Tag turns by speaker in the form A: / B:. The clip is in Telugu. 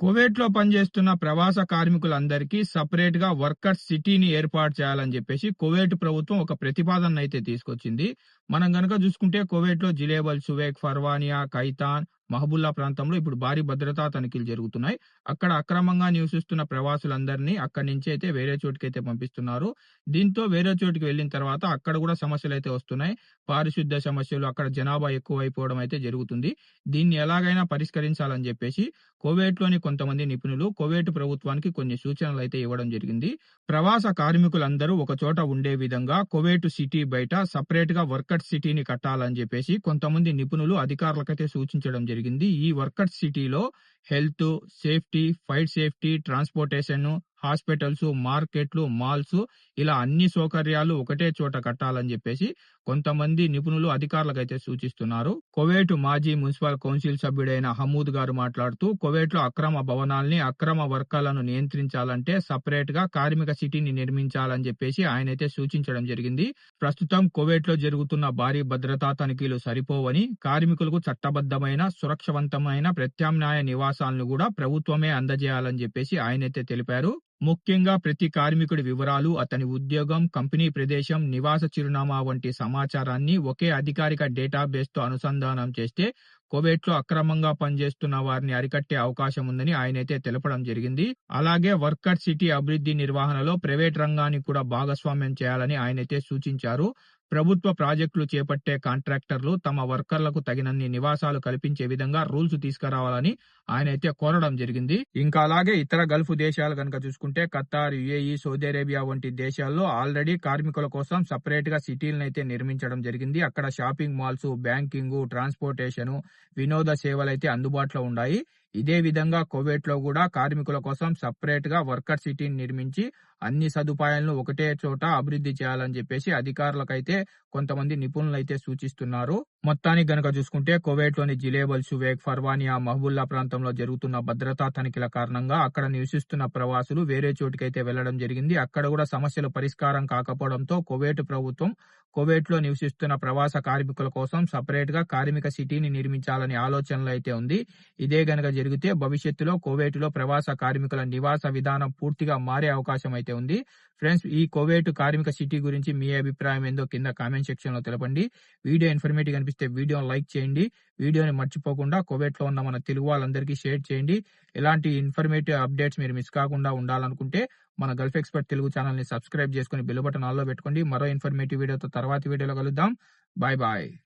A: కువైట్‌లో పనిచేస్తున్న ప్రవాస కార్మికులందరికీ సెపరేట్‌గా వర్కర్స్ సిటీని ఏర్పాటు చేయాలని జెప్పేసి కువైట్ ప్రభుత్వం ఒక ప్రతిపాదననైతే తీసుకొచ్చింది. మనం గనక జూసుకుంటే కువైట్‌లో జిలేబల్, సువేక్, ఫర్వానియా, కైతాన్, మహబుల్లా ప్రాంతంలో ఇప్పుడు భారీ భద్రతా తనిఖీలు జరుగుతున్నాయి. అక్కడ అక్రమంగా నివసిస్తున్న ప్రవాసులందరినీ అక్కడి నుంచి అయితే వేరే చోటుకైతే పంపిస్తున్నారు. దీంతో వేరే చోటుకి వెళ్ళిన తర్వాత అక్కడ గూడా సమస్యలైతే వస్తున్నాయి. పారిశుద్ధ్య సమస్యలు, అక్కడ జనాభా ఎక్కువైపోవడం అయితే జరుగుతుంది. దీన్ని ఎలాగైనా పరిష్కరించాలని జెప్పేసి కువైట్‌లోని కొంతమంది నిపుణులు కువైట్ ప్రభుత్వానికి కొన్ని సూచనలైతే ఇవ్వడం జరిగింది. ప్రవాస కార్మికులందరూ ఒక చోట ఉండే విధంగా కువైట్ సిటీ బయట సెపరేట్‌గా వర్కర్స్ సిటీని కట్టాలని జెప్పేసి కొంతమంది నిపుణులు అధికారులకైతే సూచించడం జరిగింది. ఈ వర్కర్స్ సిటీలో health, safety, fire safety, transportation, hospitals, మార్కెట్లు, మాల్స్ ఇలా అన్ని సౌకర్యాలు ఒకటే చోట కట్టాలని జెప్పేసి కొంతమంది నిపుణులు అధికారులకైతే సూచిస్తున్నారు. కువైట్ మాజీ మున్సిపల్ కౌన్సిల్ సభ్యుడైన హమూద్ గారు మాట్లాడుతూ కువైట్‌లో అక్రమ భవనాల్ని, అక్రమ వర్గాలను నియంత్రించాలంటే సెపరేట్‌గా కార్మిక సిటీని నిర్మించాలని జెప్పేసి ఆయనైతే సూచించడం జరిగింది. ప్రస్తుతం కువైట్‌లో జరుగుతున్న భారీ భద్రతా తనిఖీలు సరిపోవని, కార్మికులకు చట్టబద్ధమైన, సురక్షవంతమైన ప్రత్యామ్నాయ నివాసాలను గూడా ప్రభుత్వమే అందజేయాలని జెప్పేసి ఆయనైతే తెలిపారు. ముఖ్యంగా ప్రతి కార్మికుడి వివరాలు, అతని ఉద్యోగం, కంపెనీ ప్రదేశం, నివాస చిరునామా వంటి సమాచారాన్ని ఒకే అధికారిక డేటాబేస్‌తో అనుసంధానం చేస్తే కువైట్‌లో అక్రమంగా పనిచేస్తున్న వారిని అరికట్టే అవకాశం ఉందని ఆయనైతే తెలపడం జరిగింది. అలాగే వర్కర్ సిటీ అభివృద్ధి నిర్వహణలో ప్రైవేట్ రంగాన్ని కూడా భాగస్వామ్యం చేయాలని ఆయనైతే సూచించారు. ప్రభుత్వ ప్రాజెక్టులు చేపట్టే కాంట్రాక్టర్లు తమ వర్కర్లకు తగినన్ని నివాసాలు కల్పించే విధంగా రూల్స్ తీసుకురావాలని ఆయనైతే కోరడం జరిగింది. ఇంకా అలాగే ఇతర గల్ఫ్ దేశాలు గనక చూసుకుంటే ఖతార్, యుఏఈ, సౌదీ అరేబియా వంటి దేశాల్లో ఆల్రెడీ కార్మికుల కోసం సెపరేట్ గా సిటీలనైతే నిర్మించడం జరిగింది. అక్కడ షాపింగ్ మాల్స్, బ్యాంకింగ్, ట్రాన్స్పోర్టేషన్, వినోద సేవలైతే అందుబాటులో ఉన్నాయి. ఇదే విధంగా కువైట్‌లో కూడా కార్మికుల కోసం సెపరేట్ గా వర్కర్ సిటీని నిర్మించి అన్ని సదుపాయాలను ఒకటే చోట అభివృద్ధి చేయాలని చెప్పేసి అధికారులకైతే కొంతమంది నిపుణులైతే సూచిస్తున్నారు. మొత్తానికి గనక చూసుకుంటే కువైట్‌లోని జిలేబల్, సువేక్, ఫర్వానియా, మహబుల్లా ప్రాంతంలో జరుగుతున్న భద్రతా తనిఖీల కారణంగా అక్కడ నివసిస్తున్న ప్రవాసులు వేరే చోటుకైతే వెళ్లడం జరిగింది. అక్కడ కూడా సమస్యలు పరిష్కారం కాకపోవడంతో కువైట్ ప్రభుత్వం కువైట్‌లో నివసిస్తున్న ప్రవాస కార్మికుల కోసం సెపరేట్ గా కార్మిక సిటీని నిర్మించాలనే ఆలోచనలో అయితే ఉంది. ఇదే గనక జరిగితే భవిష్యత్తులో కువైట్లో ప్రవాస కార్మికుల నివాస విధానం పూర్తిగా మారే అవకాశం అయితే ఉంది. ఫ్రెండ్స్, ఈ కువైట్ కార్మిక సిటీ గురించి మీ అభిప్రాయం ఏందో కింద కామెంట్ సెక్షన్ లో తెలపండి. వీడియో ఇన్ఫర్మేటివ్ అనిపిస్తే వీడియోని లైక్ చేయండి. వీడియోని మర్చిపోకుండా కువైట్లో ఉన్న మన తెలుగు వాళ్ళందరికీ షేర్ చేయండి. ఇలాంటి ఇన్ఫర్మేటివ్ అప్డేట్స్ మీరు మిస్ కాకుండా ఉండాలనుకుంటే మన గల్ఫ్ ఎక్స్పర్ట్ తెలుగు ఛానల్ ని సబ్స్క్రైబ్ చేసుకుని బెల్ బటన్ ఆల్లో పెట్టుకోండి. మరో ఇన్ఫర్మేటివ్ వీడియోతో తర్వాతి వీడియోలో కలుద్దాం. Bye bye.